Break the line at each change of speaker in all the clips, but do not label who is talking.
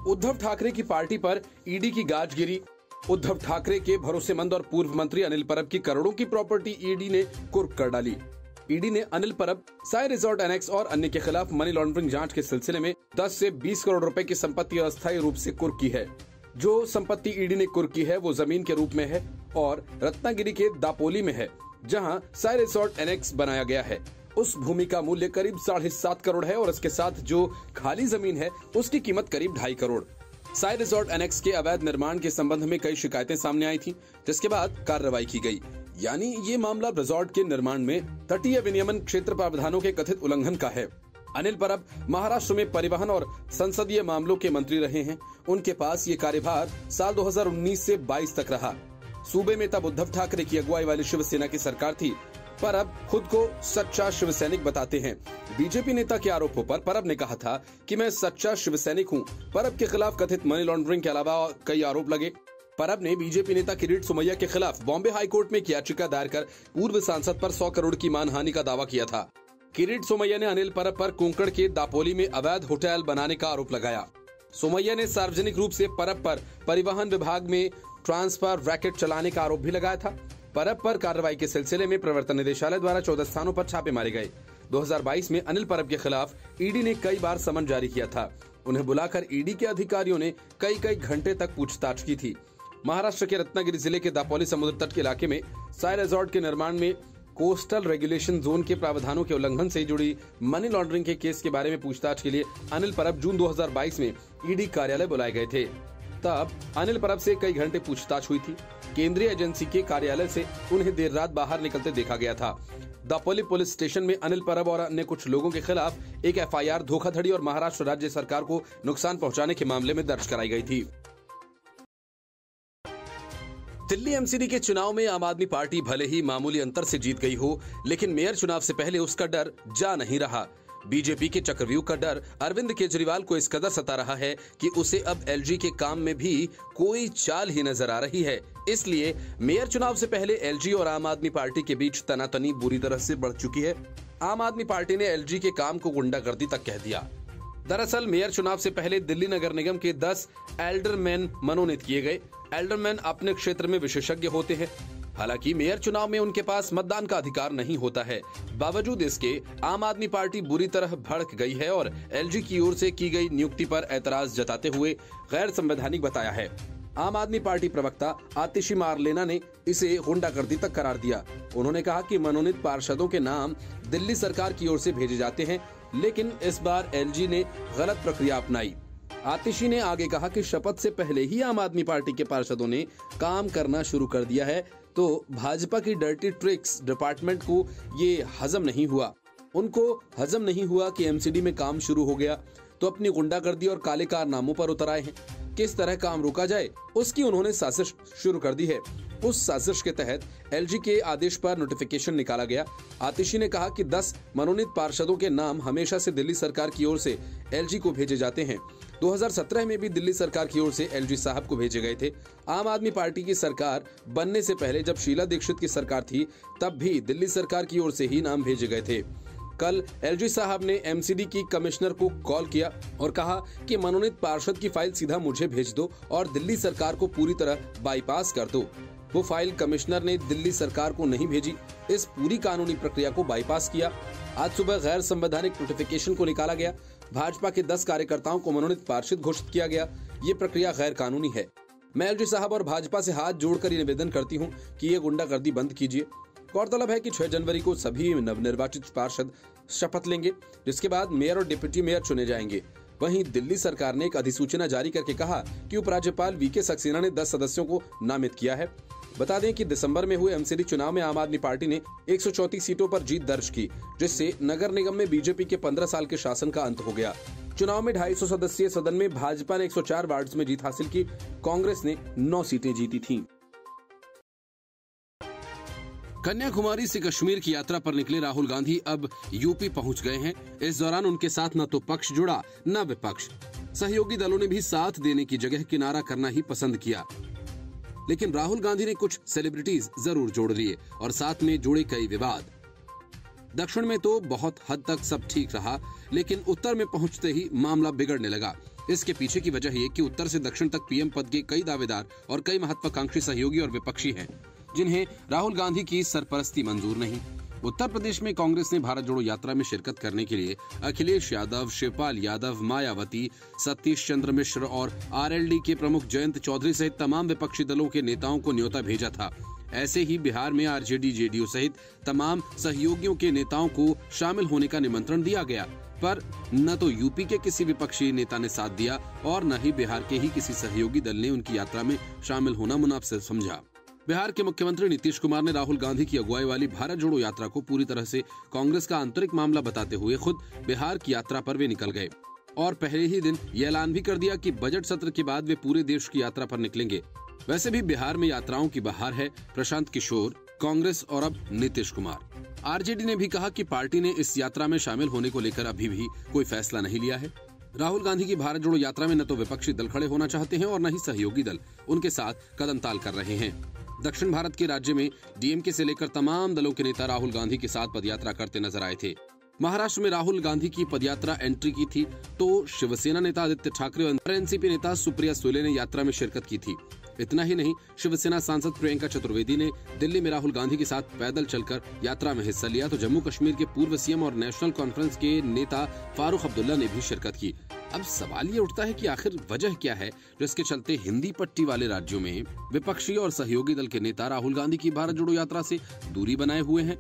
उद्धव ठाकरे की पार्टी पर ईडी की गाज गिरी। उद्धव ठाकरे के भरोसेमंद और पूर्व मंत्री अनिल परब की करोड़ों की प्रॉपर्टी ईडी ने कुर्क कर डाली। ईडी ने अनिल परब, साई रिजॉर्ट एनेक्स और अन्य के खिलाफ मनी लॉन्ड्रिंग जांच के सिलसिले में 10 से 20 करोड़ रुपए की संपत्ति अस्थायी रूप से कुर्क की है। जो संपत्ति ईडी ने कुर्क की है वो जमीन के रूप में है और रत्नागिरी के दापोली में है, जहां साई रिजॉर्ट एनेक्स बनाया गया है। उस भूमि का मूल्य करीब 7.5 करोड़ है और इसके साथ जो खाली जमीन है उसकी कीमत करीब 2.5 करोड़। साई रिजॉर्ट एनेक्स के अवैध निर्माण के संबंध में कई शिकायतें सामने आई थी, जिसके बाद कार्रवाई की गई। यानी ये मामला रिजॉर्ट के निर्माण में तटीय विनियमन क्षेत्र प्रावधानों के कथित उल्लंघन का है। अनिल परब महाराष्ट्र में परिवहन और संसदीय मामलों के मंत्री रहे हैं। उनके पास ये कार्यभार साल 2019 से 22 तक रहा। सूबे में तब उद्धव ठाकरे की अगुवाई वाली शिवसेना की सरकार थी। परब खुद को सच्चा शिवसैनिक बताते हैं। बीजेपी नेता के आरोपों पर परब ने कहा था कि मैं सच्चा शिवसैनिक हूं। परब के खिलाफ कथित मनी लॉन्ड्रिंग के अलावा कई आरोप लगे। परब ने बीजेपी नेता किरीट सोमैया के खिलाफ बॉम्बे हाईकोर्ट में एक याचिका दायर कर पूर्व सांसद पर 100 करोड़ की मानहानि का दावा किया था। किरीट सोमैया ने अनिल परब पर कुंकड़ के दापोली में अवैध होटल बनाने का आरोप लगाया। सोमैया ने सार्वजनिक रूप से परब पर परिवहन विभाग में ट्रांसफर रैकेट चलाने का आरोप भी लगाया था। परब पर कार्रवाई के सिलसिले में प्रवर्तन निदेशालय द्वारा 14 स्थानों पर छापे मारे गए। 2022 में अनिल परब के खिलाफ ईडी ने कई बार समन जारी किया था। उन्हें बुलाकर ईडी के अधिकारियों ने कई घंटे तक पूछताछ की थी। महाराष्ट्र के रत्नागिरी जिले के दापोली समुद्र तट के इलाके में साई रिजॉर्ट के निर्माण में कोस्टल रेगुलेशन जोन के प्रावधानों के उल्लंघन से जुड़ी मनी लॉन्ड्रिंग के केस के बारे में पूछताछ के लिए अनिल परब जून 2022 में ईडी कार्यालय बुलाए गए थे। तब अनिल परब से कई घंटे पूछताछ हुई थी। केंद्रीय एजेंसी के कार्यालय से उन्हें देर रात बाहर निकलते देखा गया था। दापोली पुलिस स्टेशन में अनिल परब और अन्य कुछ लोगों के खिलाफ एक एफआईआर धोखाधड़ी और महाराष्ट्र राज्य सरकार को नुकसान पहुंचाने के मामले में दर्ज कराई गई थी। दिल्ली एमसीडी के चुनाव में आम आदमी पार्टी भले ही मामूली अंतर से जीत गई हो, लेकिन मेयर चुनाव से पहले उसका डर जा नहीं रहा। बीजेपी के चक्रव्यूह का डर अरविंद केजरीवाल को इस कदर सता रहा है कि उसे अब एलजी के काम में भी कोई चाल ही नजर आ रही है। इसलिए मेयर चुनाव से पहले एलजी और आम आदमी पार्टी के बीच तनातनी बुरी तरह से बढ़ चुकी है। आम आदमी पार्टी ने एलजी के काम को गुंडागर्दी तक कह दिया। दरअसल मेयर चुनाव से पहले दिल्ली नगर निगम के 10 एल्डरमैन मनोनीत किए गए। एल्डरमैन अपने क्षेत्र में विशेषज्ञ होते हैं। हालांकि मेयर चुनाव में उनके पास मतदान का अधिकार नहीं होता है। बावजूद इसके आम आदमी पार्टी बुरी तरह भड़क गई है और एलजी की ओर से की गई नियुक्ति पर ऐतराज जताते हुए गैर संवैधानिक बताया है। आम आदमी पार्टी प्रवक्ता आतिशी मारलेना ने इसे गुंडागर्दी तक करार दिया। उन्होंने कहा कि मनोनीत पार्षदों के नाम दिल्ली सरकार की ओर से भेजे जाते हैं, लेकिन इस बार एलजी ने गलत प्रक्रिया अपनाई। आतिशी ने आगे कहा कि शपथ से पहले ही आम आदमी पार्टी के पार्षदों ने काम करना शुरू कर दिया है, तो भाजपा की डर्टी ट्रिक्स डिपार्टमेंट को ये हजम नहीं हुआ। उनको हजम नहीं हुआ कि एमसीडी में काम शुरू हो गया, तो अपनी गुंडागर्दी और काले कारनामों पर उतर आए हैं। किस तरह काम रोका जाए उसकी उन्होंने साजिश शुरू कर दी है। उस साजिश के तहत एलजी के आदेश पर नोटिफिकेशन निकाला गया। आतिशी ने कहा कि 10 मनोनीत पार्षदों के नाम हमेशा से दिल्ली सरकार की ओर से एलजी को भेजे जाते हैं। 2017 में भी दिल्ली सरकार की ओर से एलजी साहब को भेजे गए थे। आम आदमी पार्टी की सरकार बनने से पहले जब शीला दीक्षित की सरकार थी, तब भी दिल्ली सरकार की ओर से ही नाम भेजे गए थे। कल एलजी साहब ने एमसीडी की कमिश्नर को कॉल किया और कहा कि मनोनीत पार्षद की फाइल सीधा मुझे भेज दो और दिल्ली सरकार को पूरी तरह बाईपास कर दो। वो फाइल कमिश्नर ने दिल्ली सरकार को नहीं भेजी। इस पूरी कानूनी प्रक्रिया को बाईपास किया। आज सुबह गैर संवैधानिक नोटिफिकेशन को निकाला गया। भाजपा के 10 कार्यकर्ताओं को मनोनीत पार्षद घोषित किया गया। ये प्रक्रिया गैर कानूनी है। मैं एलजी साहब और भाजपा से हाथ जोड़कर ये निवेदन करती हूँ कि ये गुंडागर्दी बंद कीजिए। गौरतलब है कि 6 जनवरी को सभी नवनिर्वाचित पार्षद शपथ लेंगे, जिसके बाद मेयर और डिप्टी मेयर चुने जाएंगे। वहीं दिल्ली सरकार ने एक अधिसूचना जारी करके कहा कि उपराज्यपाल वीके सक्सेना ने 10 सदस्यों को नामित किया है। बता दें कि दिसंबर में हुए एमसीडी चुनाव में आम आदमी पार्टी ने 134 सीटों पर जीत दर्ज की, जिससे नगर निगम में बीजेपी के 15 साल के शासन का अंत हो गया। चुनाव में 250 सदस्यीय सदन में भाजपा ने 104 वार्ड में जीत हासिल की। कांग्रेस ने 9 सीटें जीती थीं। कन्याकुमारी से कश्मीर की यात्रा पर निकले राहुल गांधी अब यूपी पहुंच गए हैं। इस दौरान उनके साथ न तो पक्ष जुड़ा न विपक्ष। सहयोगी दलों ने भी साथ देने की जगह किनारा करना ही पसंद किया। लेकिन राहुल गांधी ने कुछ सेलिब्रिटीज जरूर जोड़ लिए और साथ में जुड़े कई विवाद। दक्षिण में तो बहुत हद तक सब ठीक रहा, लेकिन उत्तर में पहुंचते ही मामला बिगड़ने लगा। इसके पीछे की वजह ये कि उत्तर से दक्षिण तक पीएम पद के कई दावेदार और कई महत्वाकांक्षी सहयोगी और विपक्षी हैं, जिन्हें राहुल गांधी की सरपरस्ती मंजूर नहीं। उत्तर प्रदेश में कांग्रेस ने भारत जोड़ो यात्रा में शिरकत करने के लिए अखिलेश यादव, शिवपाल यादव, मायावती, सतीश चंद्र मिश्र और आरएलडी के प्रमुख जयंत चौधरी सहित तमाम विपक्षी दलों के नेताओं को न्योता भेजा था। ऐसे ही बिहार में आरजेडी, जेडीयू सहित तमाम सहयोगियों के नेताओं को शामिल होने का निमंत्रण दिया गया, पर न तो यूपी के किसी विपक्षी नेता ने साथ दिया और न ही बिहार के ही किसी सहयोगी दल ने उनकी यात्रा में शामिल होना मुनासिब समझा। बिहार के मुख्यमंत्री नीतीश कुमार ने राहुल गांधी की अगुवाई वाली भारत जोड़ो यात्रा को पूरी तरह से कांग्रेस का आंतरिक मामला बताते हुए खुद बिहार की यात्रा पर वे निकल गए और पहले ही दिन ये ऐलान भी कर दिया कि बजट सत्र के बाद वे पूरे देश की यात्रा पर निकलेंगे। वैसे भी बिहार में यात्राओं की बहार है। प्रशांत किशोर, कांग्रेस और अब नीतीश कुमार। आरजेडी ने भी कहा कि पार्टी ने इस यात्रा में शामिल होने को लेकर अभी भी कोई फैसला नहीं लिया है। राहुल गांधी की भारत जोड़ो यात्रा में न तो विपक्षी दल खड़े होना चाहते हैं और न ही सहयोगी दल उनके साथ कदम ताल कर रहे हैं। दक्षिण भारत के राज्य में डीएमके से लेकर तमाम दलों के नेता राहुल गांधी के साथ पदयात्रा करते नजर आए थे। महाराष्ट्र में राहुल गांधी की पदयात्रा एंट्री की थी तो शिवसेना नेता आदित्य ठाकरे और एनसीपी नेता सुप्रिया सुले ने यात्रा में शिरकत की थी। इतना ही नहीं, शिवसेना सांसद प्रियंका चतुर्वेदी ने दिल्ली में राहुल गांधी के साथ पैदल चलकर यात्रा में हिस्सा लिया तो जम्मू कश्मीर के पूर्व सीएम और नेशनल कॉन्फ्रेंस के नेता फारूक अब्दुल्ला ने भी शिरकत की। अब सवाल ये उठता है कि आखिर वजह क्या है जिसके चलते हिंदी पट्टी वाले राज्यों में विपक्षी और सहयोगी दल के नेता राहुल गांधी की भारत जोड़ो यात्रा से दूरी बनाए हुए हैं।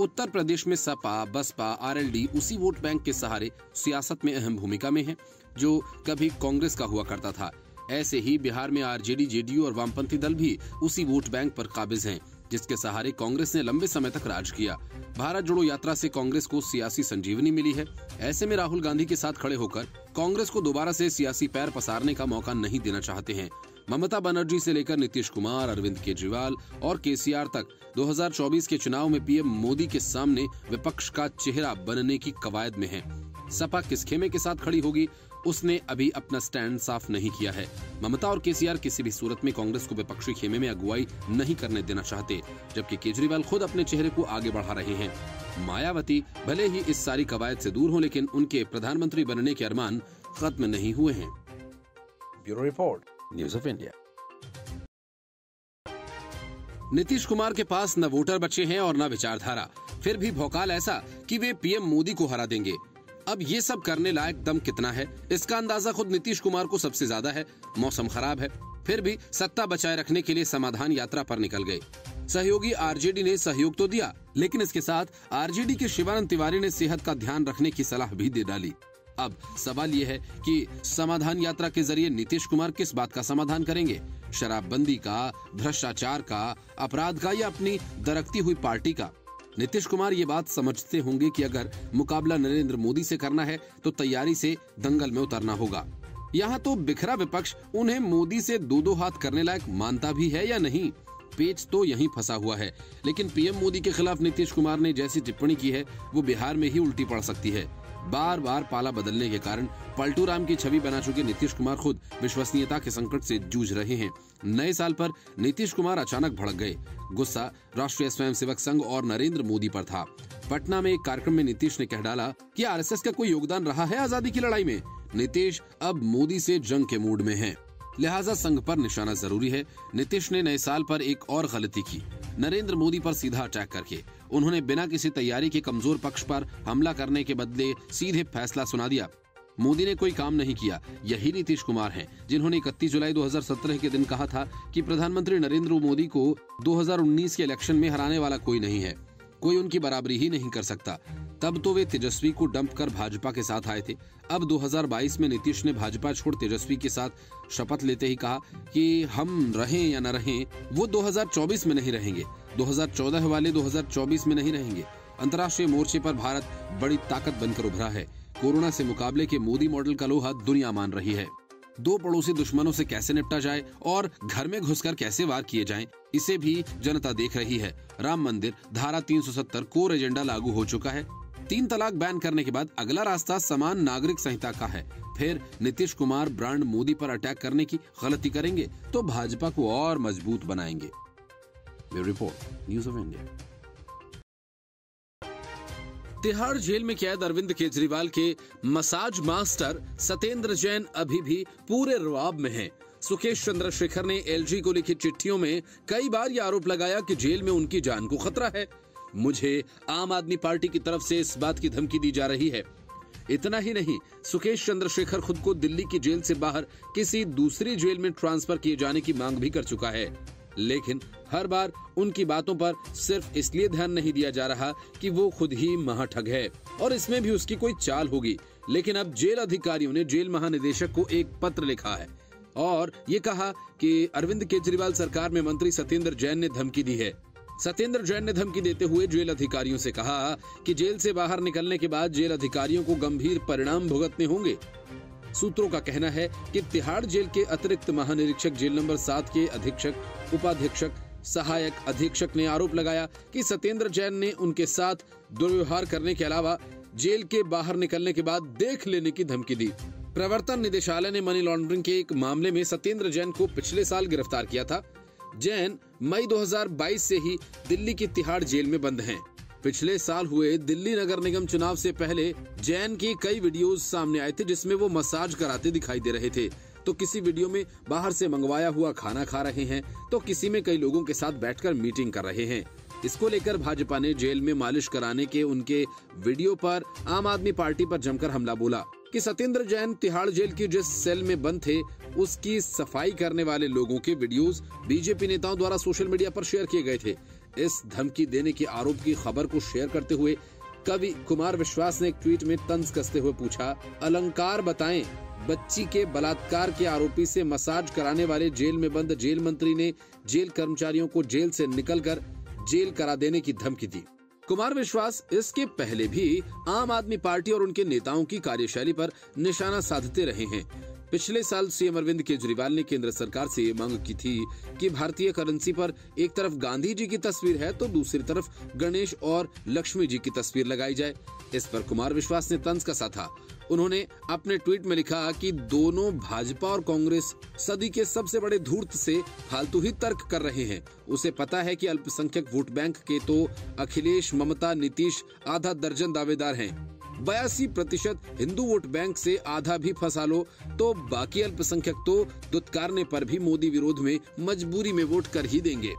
उत्तर प्रदेश में सपा, बसपा, आरएलडी उसी वोट बैंक के सहारे सियासत में अहम भूमिका में है जो कभी कांग्रेस का हुआ करता था। ऐसे ही बिहार में आरजेडी, जेडीयू और वामपंथी दल भी उसी वोट बैंक पर काबिज हैं, जिसके सहारे कांग्रेस ने लंबे समय तक राज किया। भारत जोड़ो यात्रा से कांग्रेस को सियासी संजीवनी मिली है। ऐसे में राहुल गांधी के साथ खड़े होकर कांग्रेस को दोबारा से सियासी पैर पसारने का मौका नहीं देना चाहते हैं। ममता बनर्जी से लेकर नीतीश कुमार, अरविंद केजरीवाल और केसीआर तक 2024 के चुनाव में पीएम मोदी के सामने विपक्ष का चेहरा बनने की कवायद में है। सपा किस खेमे के साथ खड़ी होगी, उसने अभी अपना स्टैंड साफ नहीं किया है। ममता और केसीआर किसी भी सूरत में कांग्रेस को विपक्षी खेमे में अगुवाई नहीं करने देना चाहते, जबकि केजरीवाल खुद अपने चेहरे को आगे बढ़ा रहे हैं। मायावती भले ही इस सारी कवायद से दूर हो, लेकिन उनके प्रधानमंत्री बनने के अरमान खत्म नहीं हुए हैं।
Bureau report, news of India.
Nitish Kumar के पास न वोटर बचे हैं और न विचारधारा, फिर भी भौकाल ऐसा कि वे पीएम मोदी को हरा देंगे। अब ये सब करने लायक दम कितना है, इसका अंदाजा खुद नीतीश कुमार को सबसे ज्यादा है। मौसम खराब है, फिर भी सत्ता बचाए रखने के लिए समाधान यात्रा पर निकल गए। सहयोगी आरजेडी ने सहयोग तो दिया, लेकिन इसके साथ आरजेडी के शिवानंद तिवारी ने सेहत का ध्यान रखने की सलाह भी दे डाली। अब सवाल ये है कि समाधान यात्रा के जरिए नीतीश कुमार किस बात का समाधान करेंगे? शराबबंदी का, भ्रष्टाचार का, अपराध का या अपनी दरकती हुई पार्टी का? नीतीश कुमार ये बात समझते होंगे कि अगर मुकाबला नरेंद्र मोदी से करना है तो तैयारी से दंगल में उतरना होगा। यहाँ तो बिखरा विपक्ष उन्हें मोदी से दो हाथ करने लायक मानता भी है या नहीं, पेच तो यहीं फंसा हुआ है। लेकिन पीएम मोदी के खिलाफ नीतीश कुमार ने जैसी टिप्पणी की है वो बिहार में ही उल्टी पड़ सकती है। बार बार पाला बदलने के कारण पलटू राम की छवि बना चुके नीतीश कुमार खुद विश्वसनीयता के संकट से जूझ रहे हैं। नए साल पर नीतीश कुमार अचानक भड़क गए। गुस्सा राष्ट्रीय स्वयंसेवक संघ और नरेंद्र मोदी पर था। पटना में एक कार्यक्रम में नीतीश ने कह डाला कि आरएसएस का कोई योगदान रहा है आजादी की लड़ाई में। नीतीश अब मोदी से जंग के मूड में हैं, लिहाजा संघ पर निशाना जरूरी है। नीतीश ने नए साल पर एक और गलती की, नरेंद्र मोदी पर सीधा अटैक करके उन्होंने बिना किसी तैयारी के कमजोर पक्ष पर हमला करने के बदले सीधे फैसला सुना दिया। मोदी ने कोई काम नहीं किया। यही नीतीश कुमार हैं जिन्होंने 31 जुलाई 2017 के दिन कहा था कि प्रधानमंत्री नरेंद्र मोदी को 2019 के इलेक्शन में हराने वाला कोई नहीं है, कोई उनकी बराबरी ही नहीं कर सकता। तब तो वे तेजस्वी को डंप कर भाजपा के साथ आए थे। अब 2022 में नीतीश ने भाजपा छोड़ तेजस्वी के साथ शपथ लेते ही कहा कि हम रहें या न रहें, वो 2024 में नहीं रहेंगे। 2014 वाले 2024 में नहीं रहेंगे। अंतर्राष्ट्रीय मोर्चे पर भारत बड़ी ताकत बनकर उभरा है। कोरोना से मुकाबले के मोदी मॉडल का लोहा दुनिया मान रही है। दो पड़ोसी दुश्मनों से कैसे निपटा जाए और घर में घुसकर कैसे वार किए जाएं, इसे भी जनता देख रही है। राम मंदिर, धारा 370 कोर एजेंडा लागू हो चुका है। 3 तलाक बैन करने के बाद अगला रास्ता समान नागरिक संहिता का है। फिर नीतीश कुमार ब्रांड मोदी पर अटैक करने की गलती करेंगे तो भाजपा को और मजबूत बनाएंगे। Bureau report, news of India. Tihar jail में कैद अरविंद केजरीवाल के मसाज मास्टर सत्येंद्र जैन अभी भी पूरे रुआब में हैं। सुकेश चंद्रशेखर ने एलजी को लिखी चिट्ठियों में कई बार यह आरोप लगाया कि जेल में उनकी जान को खतरा है। मुझे आम आदमी पार्टी की तरफ से इस बात की धमकी दी जा रही है। इतना ही नहीं, सुकेश चंद्रशेखर खुद को दिल्ली की जेल से बाहर किसी दूसरी जेल में ट्रांसफर किए जाने की मांग भी कर चुका है, लेकिन हर बार उनकी बातों पर सिर्फ इसलिए ध्यान नहीं दिया जा रहा कि वो खुद ही महाठग है और इसमें भी उसकी कोई चाल होगी। लेकिन अब जेल अधिकारियों ने जेल महानिदेशक को एक पत्र लिखा है और ये कहा कि अरविंद केजरीवाल सरकार में मंत्री सत्येंद्र जैन ने धमकी दी है। सत्येंद्र जैन ने धमकी देते हुए जेल अधिकारियों से कहा कि जेल से बाहर निकलने के बाद जेल अधिकारियों को गंभीर परिणाम भुगतने होंगे। सूत्रों का कहना है कि तिहाड़ जेल के अतिरिक्त महानिरीक्षक जेल नंबर 7 के अधीक्षक, उपाधीक्षक, सहायक अधीक्षक ने आरोप लगाया कि सत्येंद्र जैन ने उनके साथ दुर्व्यवहार करने के अलावा जेल के बाहर निकलने के बाद देख लेने की धमकी दी। प्रवर्तन निदेशालय ने मनी लॉन्ड्रिंग के एक मामले में सत्येंद्र जैन को पिछले साल गिरफ्तार किया था। जैन मई 2022 से ही दिल्ली की तिहाड़ जेल में बंद हैं। पिछले साल हुए दिल्ली नगर निगम चुनाव से पहले जैन की कई वीडियोस सामने आए थे जिसमें वो मसाज कराते दिखाई दे रहे थे। तो किसी वीडियो में बाहर से मंगवाया हुआ खाना खा रहे हैं, तो किसी में कई लोगों के साथ बैठकर मीटिंग कर रहे हैं। इसको लेकर भाजपा ने जेल में मालिश कराने के उनके वीडियो पर आम आदमी पार्टी पर जमकर हमला बोला कि सत्येंद्र जैन तिहाड़ जेल की जिस सेल में बंद थे उसकी सफाई करने वाले लोगों के वीडियोस बीजेपी नेताओं द्वारा सोशल मीडिया पर शेयर किए गए थे। इस धमकी देने के आरोप की खबर को शेयर करते हुए कवि कुमार विश्वास ने एक ट्वीट में तंज कसते हुए पूछा, अलंकार बताएं, बच्ची के बलात्कार के आरोपी से मसाज कराने वाले जेल में बंद जेल मंत्री ने जेल कर्मचारियों को जेल से निकलकर जेल करा देने की धमकी दी। कुमार विश्वास इसके पहले भी आम आदमी पार्टी और उनके नेताओं की कार्यशैली पर निशाना साधते रहे हैं। पिछले साल सीएम अरविंद केजरीवाल ने केंद्र सरकार से ये मांग की थी कि भारतीय करेंसी पर एक तरफ गांधी जी की तस्वीर है तो दूसरी तरफ गणेश और लक्ष्मी जी की तस्वीर लगाई जाए। इस पर कुमार विश्वास ने तंज कसा था। उन्होंने अपने ट्वीट में लिखा कि दोनों भाजपा और कांग्रेस सदी के सबसे बड़े धूर्त से फालतू ही तर्क कर रहे हैं। उसे पता है कि अल्पसंख्यक वोट बैंक के तो अखिलेश, ममता, नीतीश आधा दर्जन दावेदार हैं। 82% हिंदू वोट बैंक से आधा भी फंसा लो तो बाकी अल्पसंख्यक तो दुत्कारने पर भी मोदी विरोध में मजबूरी में वोट कर ही देंगे।